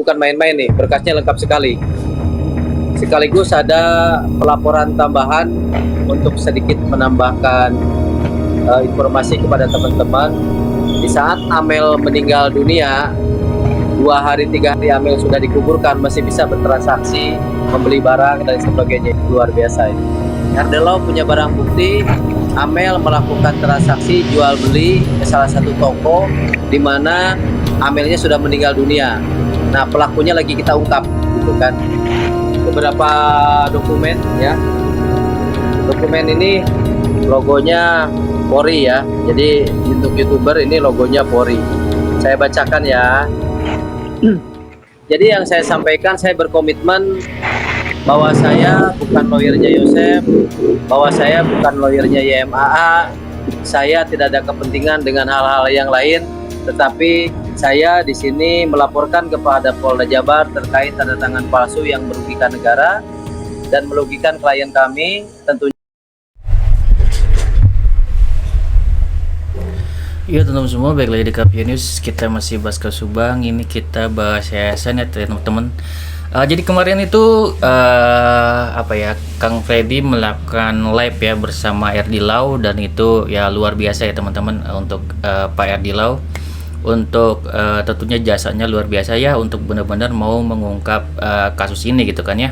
bukan main-main nih, berkasnya lengkap sekali. Sekaligus ada pelaporan tambahan untuk sedikit menambahkan informasi kepada teman-teman. Di saat Amel meninggal dunia, 2 hari 3 hari Amel sudah dikuburkan, masih bisa bertransaksi, membeli barang dan sebagainya. Luar biasa ini. Erdelau punya barang bukti, Amel melakukan transaksi jual beli ke salah satu toko di mana Amelnya sudah meninggal dunia. Nah, pelakunya lagi kita ungkap, gitu kan. Beberapa dokumen ya. Dokumen ini logonya Polri ya. Jadi untuk YouTuber ini logonya Polri. Saya bacakan ya. Jadi yang saya sampaikan, saya berkomitmen bahwa saya bukan lawyernya Yosef, bahwa saya bukan lawyernya YMAA, saya tidak ada kepentingan dengan hal-hal yang lain, tetapi saya di sini melaporkan kepada Polda Jabar terkait tanda tangan palsu yang merugikan negara dan merugikan klien kami, tentunya. Iya teman-teman semua, balik lagi di KPI News. Kita masih bahas ke Subang. Ini kita bahas yayasan ya teman-teman. Jadi kemarin itu Kang Freddy melakukan live ya bersama RD Lau, dan itu ya luar biasa ya teman-teman untuk Pak RD Lau. Untuk tentunya jasanya luar biasa ya untuk benar-benar mau mengungkap kasus ini gitu kan ya.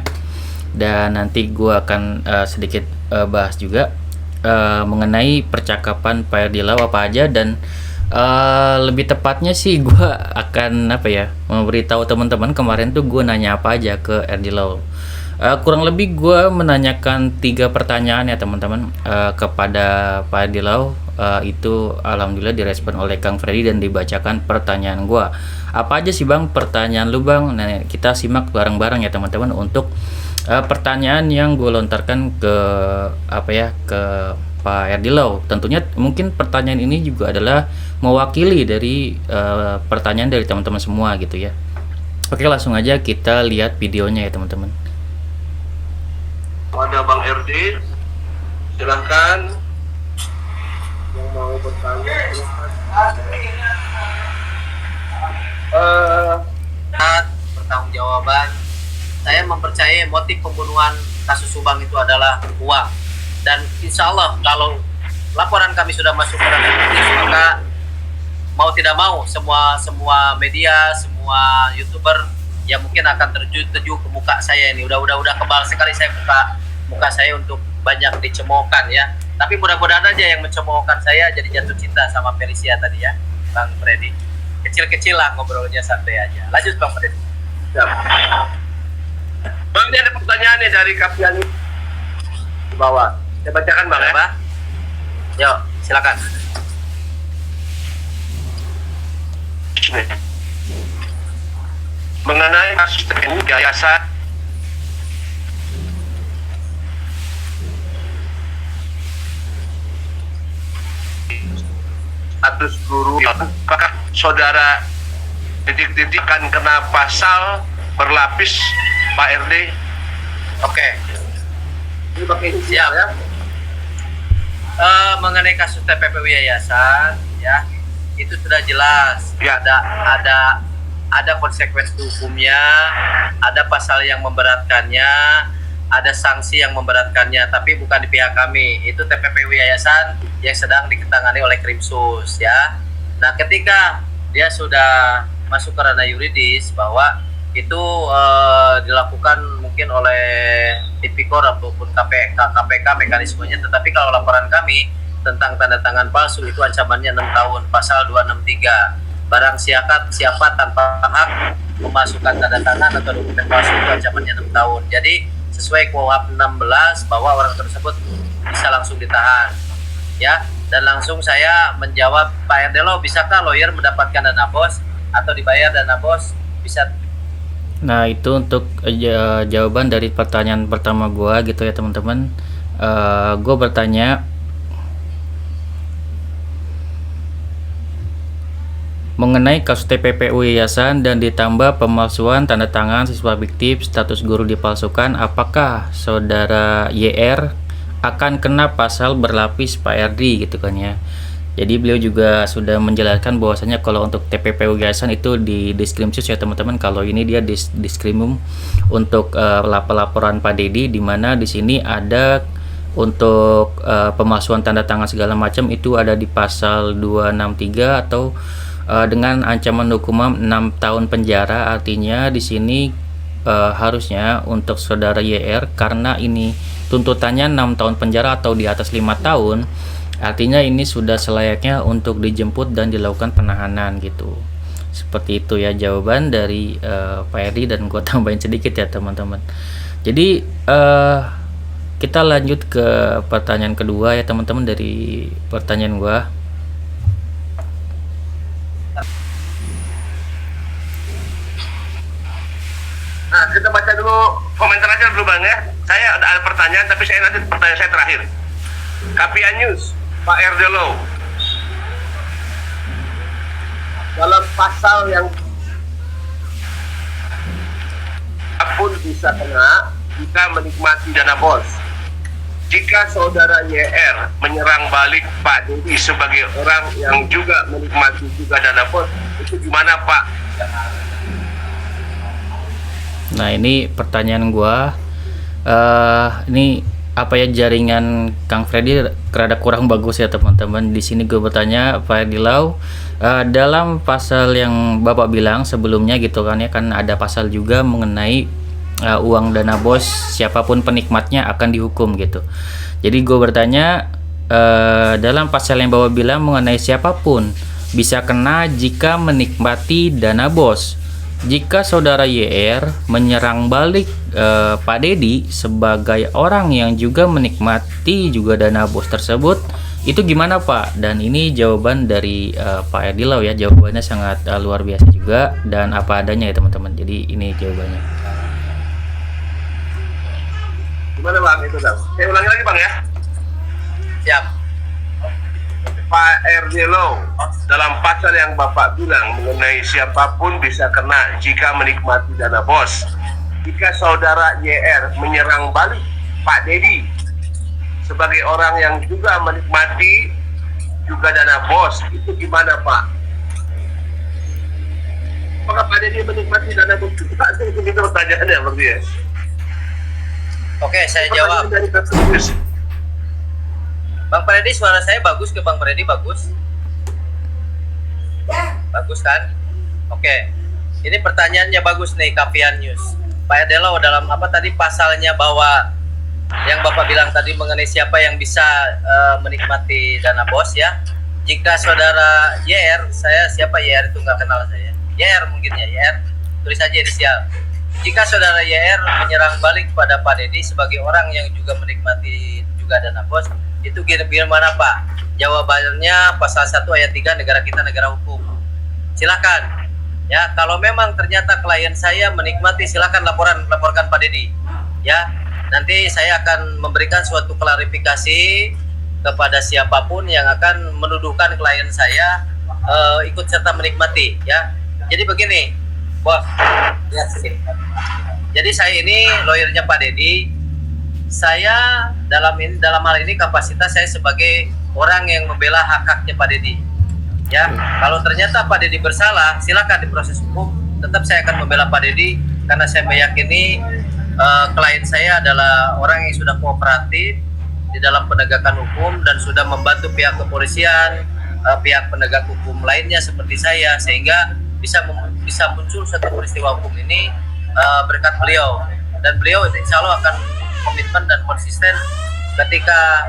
Dan nanti gua akan sedikit bahas juga mengenai percakapan Pak RD Lau apa aja, dan lebih tepatnya sih gue akan memberitahu teman-teman kemarin tuh gue nanya apa aja ke RD Lau. Kurang lebih gue menanyakan 3 pertanyaan ya teman-teman kepada Pak RD Lau. Itu alhamdulillah direspon oleh Kang Freddy dan dibacakan pertanyaan gue. Apa aja sih bang pertanyaan lu bang? Nah, kita simak bareng-bareng ya teman-teman untuk pertanyaan yang gue lontarkan ke ke Pak RD Lau. Tentunya mungkin pertanyaan ini juga adalah mewakili dari pertanyaan dari teman-teman semua gitu ya. Oke, langsung aja kita lihat videonya ya teman-teman. Ada Bang RD, silahkan yang mau bertanya. Pertanggungjawaban, saya mempercayai motif pembunuhan kasus Subang itu adalah uang, dan insya Allah kalau laporan kami sudah masuk ke ranah juridis, maka mau tidak mau semua media, semua YouTuber yang mungkin akan terjun ke muka saya ini. Udah kebal sekali saya muka saya untuk banyak dicemoohkan ya. Tapi mudah-mudahan aja yang mencemoohkan saya jadi jatuh cinta sama Felicia tadi ya, Bang Freddy. Kecil-kecil lah ngobrolnya, santai aja. Lanjut Bang Freddy. Siap. Bang, ini ada pertanyaan nih dari Kapian di bawah. Saya bacakan Bang ya. Yuk, silakan. Mengenai kasus TNI yayasan status guru, apakah saudara titik-titik akan kena pasal berlapis Pak RD? Oke. Ini pakai inisial ya. Mengenai kasus TPPU yayasan ya, itu sudah jelas Ya. ada konsekuensi hukumnya, ada pasal yang memberatkannya, ada sanksi yang memberatkannya, tapi bukan di pihak kami. Itu TPPU yayasan yang sedang ditangani oleh Krimsus ya. Nah, ketika dia sudah masuk ke ranah yuridis, bahwa itu dilakukan mungkin oleh Tipikor ataupun KPK mekanismenya, tetapi kalau laporan kami tentang tanda tangan palsu itu ancamannya 6 tahun, pasal 263. Barang siapa tanpa hak memasukkan tanda tangan atau dokumen palsu itu ancamannya 6 tahun. Jadi sesuai KUHP 16 bahwa orang tersebut bisa langsung ditahan ya. Dan langsung saya menjawab, Pak RD Lau, bisakah lawyer mendapatkan dana bos atau dibayar dana bos? Bisa. Nah, itu untuk jawaban dari pertanyaan pertama gua gitu ya teman-teman. Gua bertanya mengenai kasus TPPU yayasan dan ditambah pemalsuan tanda tangan siswa fiktif, status guru dipalsukan, apakah saudara YR akan kena pasal berlapis Pak RD gitu kan ya. Jadi beliau juga sudah menjelaskan bahwasanya kalau untuk TPPU Yayasan itu di diskrimsus ya teman-teman. Kalau ini dia diskrimum untuk laporan Pak Dedi, di mana di sini ada untuk pemalsuan tanda tangan segala macam itu ada di pasal 263 atau dengan ancaman hukuman 6 tahun penjara. Artinya di sini harusnya untuk saudara YR, karena ini tuntutannya 6 tahun penjara atau di atas 5 tahun, artinya ini sudah selayaknya untuk dijemput dan dilakukan penahanan gitu. Seperti itu ya jawaban dari Pak Edi, dan gue tambahin sedikit ya teman-teman. Jadi kita lanjut ke pertanyaan kedua ya teman-teman dari pertanyaan gue. Nah, kita baca dulu komentar aja dulu Bang ya. Saya ada pertanyaan, tapi nanti pertanyaan saya terakhir. Kapian News, Pak Erdelo, dalam pasal yang pun bisa kena jika menikmati dana bos. Jika saudara YR menyerang balik Pak Dedi sebagai orang yang juga menikmati juga dana bos, itu gimana Pak? Nah ini pertanyaan gua, ini apa ya, jaringan Kang Freddy rada kurang bagus ya teman-teman. Di sini gue bertanya Pak Erdilau, dalam pasal yang Bapak bilang sebelumnya gitu kan ya, kan ada pasal juga mengenai uang dana bos siapapun penikmatnya akan dihukum gitu. Jadi gue bertanya, dalam pasal yang Bapak bilang mengenai siapapun bisa kena jika menikmati dana bos. Jika saudara YR menyerang balik Pak Dedi sebagai orang yang juga menikmati juga dana bos tersebut, itu gimana Pak? Dan ini jawaban dari Pak Erdilau ya, jawabannya sangat luar biasa juga dan apa adanya ya teman-teman. Jadi ini jawabannya. Gimana Bang itu Bang? Saya ulangi lagi Bang ya. Siap. Pak Erdelo, dalam pasal yang Bapak bilang mengenai siapapun bisa kena jika menikmati dana bos. Jika saudara YR menyerang balik Pak Dedi sebagai orang yang juga menikmati juga dana bos, itu gimana Pak? Apakah Pak Dedi menikmati dana bos juga? Itu pertanyaannya berarti ya. Oke, saya jawab. Dari kasus. Bang Freddy, suara saya bagus ke Bang Freddy? Bagus? Bagus kan? Oke. Ini pertanyaannya bagus nih, Kapian News. Pak Erdelo, dalam apa tadi pasalnya bahwa yang Bapak bilang tadi mengenai siapa yang bisa menikmati dana bos ya. Jika saudara YR, saya siapa YR itu nggak kenal saya. YR mungkin ya, YR. Tulis saja inisial. Jika saudara YR menyerang balik pada Pak Dedi sebagai orang yang juga menikmati juga dana bos, itu gimana Pak? Jawabannya pasal 1 ayat 3, negara kita negara hukum. Silakan. Ya, kalau memang ternyata klien saya menikmati, silakan laporkan Pak Dedi. Ya, nanti saya akan memberikan suatu klarifikasi kepada siapapun yang akan menuduhkan klien saya ikut serta menikmati ya. Jadi begini, Bos. Ya, jadi saya ini lawyernya Pak Dedi. Saya dalam hal ini kapasitas saya sebagai orang yang membela hak-haknya Pak Dedi. Ya, kalau ternyata Pak Dedi bersalah, silakan diproses hukum. Tetap saya akan membela Pak Dedi karena saya meyakini klien saya adalah orang yang sudah kooperatif di dalam penegakan hukum dan sudah membantu pihak kepolisian, pihak penegak hukum lainnya seperti saya, sehingga bisa muncul suatu peristiwa hukum ini berkat beliau, dan beliau insya Allah akan komitmen dan konsisten ketika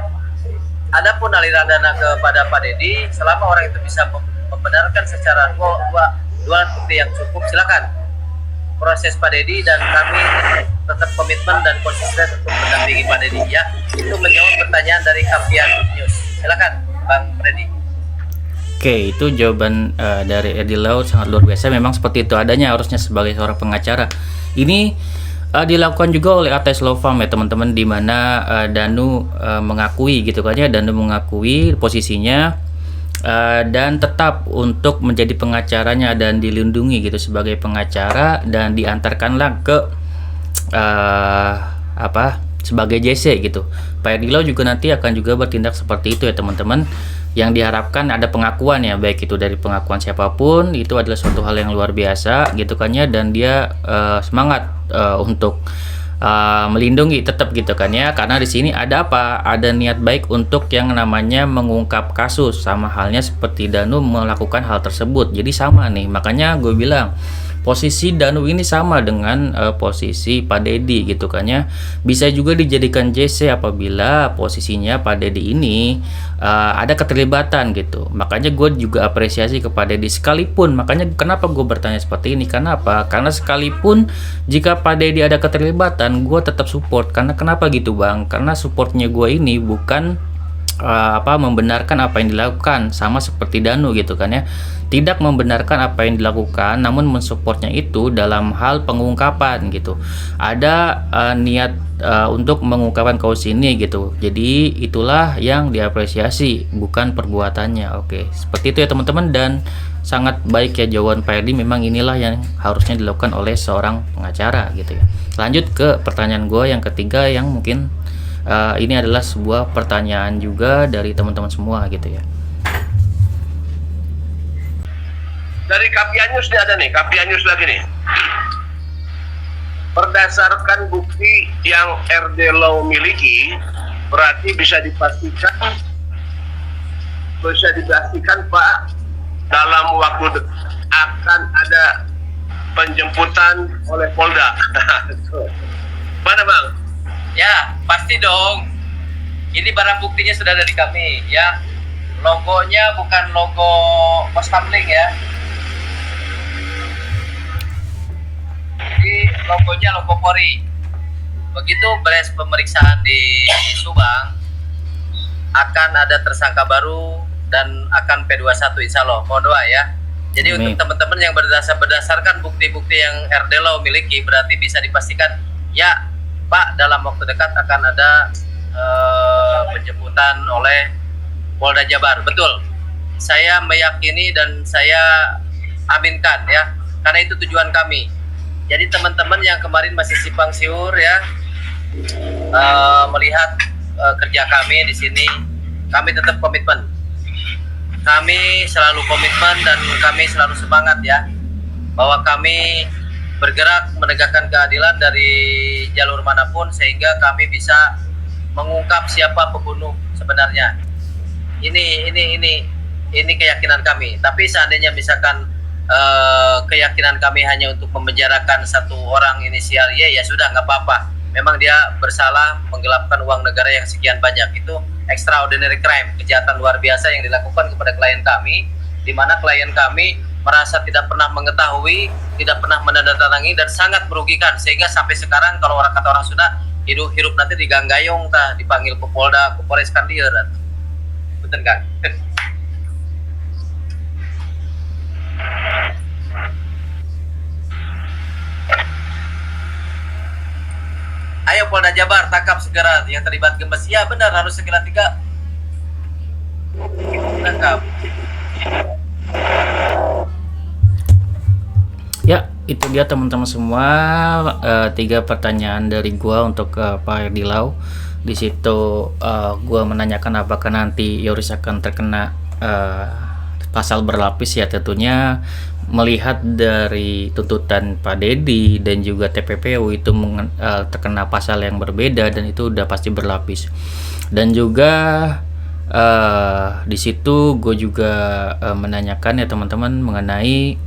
ada pun aliran dana kepada Pak Dedi, selama orang itu bisa membenarkan secara dua alat bukti yang cukup, silakan proses Pak Dedi, dan kami tetap komitmen dan konsisten untuk mendampingi Pak Dedi ya. Itu menjawab pertanyaan dari Kapian News. Silakan Bang Freddy. Oke, itu jawaban dari Erdilau sangat luar biasa. Memang seperti itu adanya harusnya sebagai seorang pengacara. Ini dilakukan juga oleh ATS Law Firm ya teman-teman, di mana Danu mengakui gitu kan ya, Danu mengakui posisinya dan tetap untuk menjadi pengacaranya dan dilindungi gitu sebagai pengacara, dan diantarkanlah ke sebagai JC gitu. Pak Erdilau juga nanti akan juga bertindak seperti itu ya teman-teman. yang diharapkan ada pengakuan ya, baik itu dari pengakuan siapapun, itu adalah suatu hal yang luar biasa gitu kan ya, dan dia semangat untuk melindungi tetap gitu kan ya, karena di sini ada apa, ada niat baik untuk yang namanya mengungkap kasus, sama halnya seperti Danu melakukan hal tersebut. Jadi sama nih, makanya gue bilang posisi Danu ini sama dengan posisi Pak Dedi gitu kan ya, bisa juga dijadikan JC apabila posisinya Pak Dedi ini ada keterlibatan gitu. Makanya gue juga apresiasi kepada Dedi sekalipun, makanya kenapa gue bertanya seperti ini, karena apa, karena sekalipun jika Pak Dedi ada keterlibatan, gue tetap support. Karena kenapa gitu bang, karena supportnya gue ini bukan membenarkan apa yang dilakukan, sama seperti Danu gitu kan ya, tidak membenarkan apa yang dilakukan, namun mensupportnya itu dalam hal pengungkapan gitu, ada niat untuk mengungkapkan kasus ini gitu. Jadi itulah yang diapresiasi, bukan perbuatannya. Oke, seperti itu ya teman-teman, dan sangat baik ya jawaban Pak Erdi. Memang inilah yang harusnya dilakukan oleh seorang pengacara gitu ya. Lanjut ke pertanyaan gue yang ketiga, yang mungkin ini adalah sebuah pertanyaan juga dari teman-teman semua gitu ya. Dari Kapianyus nih ada nih, Kapianyus lagi nih. Berdasarkan bukti yang RD Law miliki, berarti bisa dipastikan Pak, dalam waktu dekat akan ada penjemputan oleh Polda. Mana bang? Ya, pasti dong. Ini barang buktinya sudah ada di kami, ya. Logonya bukan logo Pos Kamling ya. Jadi logonya logo Polri. Begitu beres pemeriksaan di Subang, akan ada tersangka baru dan akan P21 insya Allah. Mohon doa ya. Jadi Amin. untuk teman-teman yang berdasarkan bukti-bukti yang RD Law miliki, berarti bisa dipastikan ya Pak, dalam waktu dekat akan ada penjemputan oleh Polda Jabar. Betul, saya meyakini dan saya aminkan ya, karena itu tujuan kami. Jadi teman-teman yang kemarin masih simpang siur ya, melihat kerja kami di sini, kami tetap komitmen. Kami selalu komitmen dan kami selalu semangat ya, bahwa kami bergerak menegakkan keadilan dari jalur manapun, sehingga kami bisa mengungkap siapa pembunuh sebenarnya. Ini keyakinan kami. Tapi seandainya misalkan keyakinan kami hanya untuk memenjarakan satu orang inisial Y, ya sudah, nggak apa-apa. Memang dia bersalah menggelapkan uang negara yang sekian banyak. Itu extraordinary crime, kejahatan luar biasa yang dilakukan kepada klien kami, di mana klien kami merasa tidak pernah mengetahui, tidak pernah menandatangani, dan sangat merugikan, sehingga sampai sekarang kalau kata orang Sunda, hidup nanti diganggayong tah, dipanggil ke Polda, ke Polres kan dia, betul kan? Ayo Polda Jabar, tangkap segera yang terlibat gemes. Ya benar, harus segera tangkap. Ya, itu dia teman-teman semua, 3 pertanyaan dari gua untuk Pak Erdi Law. Di situ gua menanyakan apakah nanti Yoris akan terkena pasal berlapis ya, tentunya melihat dari tuntutan Pak Dedi dan juga TPPU itu terkena pasal yang berbeda, dan itu udah pasti berlapis. Dan juga di situ gue juga menanyakan ya teman-teman mengenai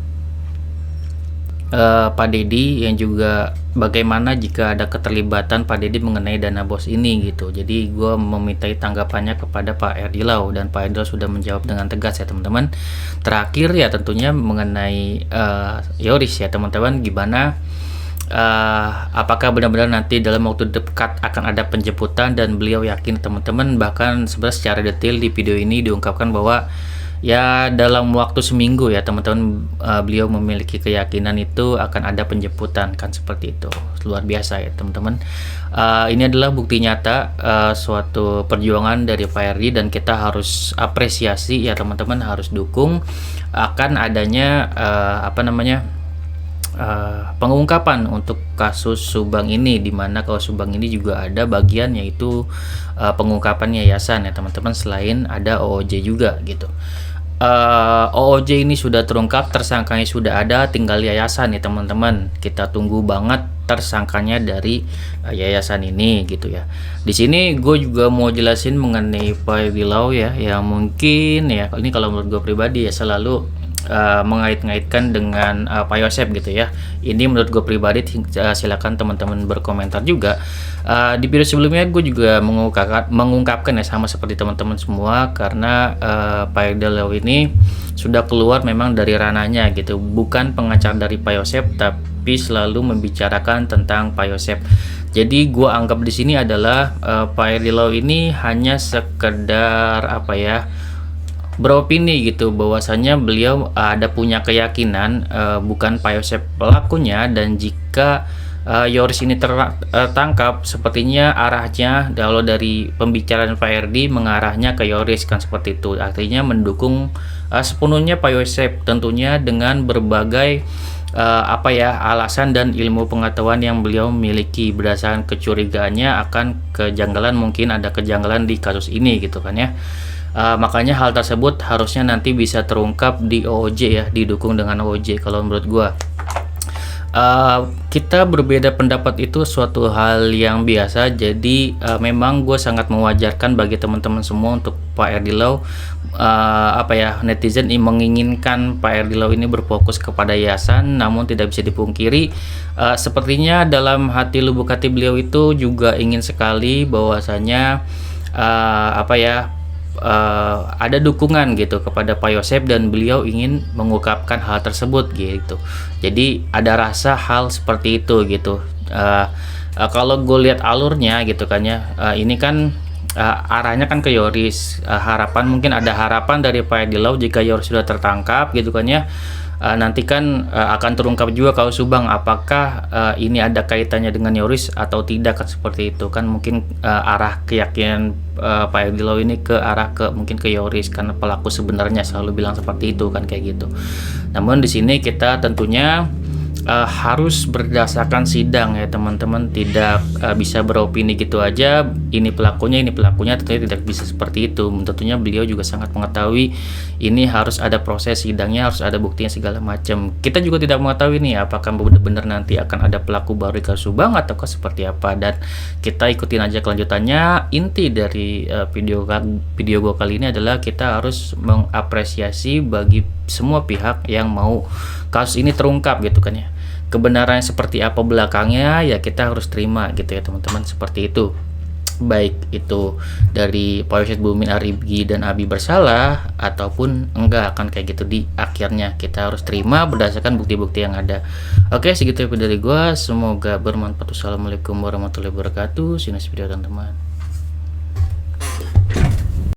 Pak Dedi, yang juga bagaimana jika ada keterlibatan Pak Dedi mengenai dana bos ini gitu. Jadi gue memintai tanggapannya kepada Pak Erdi Law, dan Pak Erdi Law sudah menjawab dengan tegas ya teman-teman. Terakhir ya tentunya mengenai Yoris ya teman-teman, gimana apakah benar-benar nanti dalam waktu dekat akan ada penjemputan, dan beliau yakin teman-teman, bahkan sebenarnya secara detail di video ini diungkapkan bahwa ya dalam waktu seminggu ya teman-teman, beliau memiliki keyakinan itu akan ada penjemputan, kan seperti itu. Luar biasa ya teman-teman. Ini adalah bukti nyata suatu perjuangan dari Pak Erdi, dan kita harus apresiasi ya teman-teman, harus dukung akan adanya pengungkapan untuk kasus Subang ini, dimana kalau Subang ini juga ada bagian yaitu pengungkapan yayasan ya teman-teman, selain ada OOJ juga gitu. OOJ ini sudah terungkap, tersangkanya sudah ada, tinggal yayasan nih teman-teman. Kita tunggu banget tersangkanya dari yayasan ini gitu ya. Di sini gue juga mau jelasin mengenai Pak Wilau ya, yang mungkin ya ini kalau menurut gue pribadi ya selalu mengait-ngaitkan dengan Pak Yosep gitu ya. Ini menurut gue pribadi, silakan teman-teman berkomentar juga. Di video sebelumnya gue juga mengungkapkan ya sama seperti teman-teman semua, karena Pak Erdilau ini sudah keluar memang dari ranahnya gitu, bukan pengacara dari Pak Yosep, tapi selalu membicarakan tentang Pak Yosep. Jadi gue anggap di sini adalah Pak Erdilau ini hanya sekedar apa ya, beropini gitu, bahwasanya beliau ada punya keyakinan bukan Pak Yosep pelakunya, dan jika Yoris ini tertangkap, sepertinya arahnya kalau dari pembicaraan Pak Erdi mengarahnya ke Yoris kan, seperti itu, artinya mendukung sepenuhnya Pak Yosep, tentunya dengan berbagai apa ya, alasan dan ilmu pengetahuan yang beliau miliki berdasarkan kecurigaannya akan kejanggalan, mungkin ada kejanggalan di kasus ini gitu kan ya. Makanya hal tersebut harusnya nanti bisa terungkap di OOJ ya, didukung dengan OOJ kalau menurut gua. Kita berbeda pendapat itu suatu hal yang biasa, jadi memang gue sangat mewajarkan bagi teman-teman semua untuk Pak Erdilau, apa ya, netizen menginginkan Pak Erdilau ini berfokus kepada yayasan, namun tidak bisa dipungkiri sepertinya dalam hati lubuk hati beliau itu juga ingin sekali bahwasanya apa ya, ada dukungan gitu kepada Pak Yosep, dan beliau ingin mengungkapkan hal tersebut gitu. Jadi ada rasa hal seperti itu gitu. Kalau gue lihat alurnya gitu kan ya, ini kan arahnya kan ke Yoris. Harapan, mungkin ada harapan dari Pak Erdilau jika Yoris sudah tertangkap gitu kan ya. Nanti kan akan terungkap juga kalau Subang, apakah ini ada kaitannya dengan Yoris atau tidak kan, seperti itu kan. Mungkin arah keyakinan Pak Erdilau ini ke arah ke mungkin ke Yoris, karena pelaku sebenarnya selalu bilang seperti itu kan, kayak gitu. Namun di sini kita tentunya harus berdasarkan sidang ya teman-teman, tidak bisa beropini gitu aja, ini pelakunya tentunya tidak bisa seperti itu. Tentunya beliau juga sangat mengetahui ini harus ada proses sidangnya, harus ada buktinya segala macam. Kita juga tidak mengetahui nih apakah benar-benar nanti akan ada pelaku baru di kasus Subang ataukah seperti apa, dan kita ikutin aja kelanjutannya. Inti dari video gue kali ini adalah kita harus mengapresiasi bagi semua pihak yang mau kasus ini terungkap gitu kan ya. Kebenaran seperti apa belakangnya ya kita harus terima gitu ya teman-teman, seperti itu. Baik itu dari Pak Yosep Bumin Arigi dan Abi bersalah ataupun enggak, akan kayak gitu di akhirnya kita harus terima berdasarkan bukti-bukti yang ada. Oke, segitu dari gua, semoga bermanfaat. Wassalamualaikum warahmatullahi wabarakatuh. See you next video teman-teman.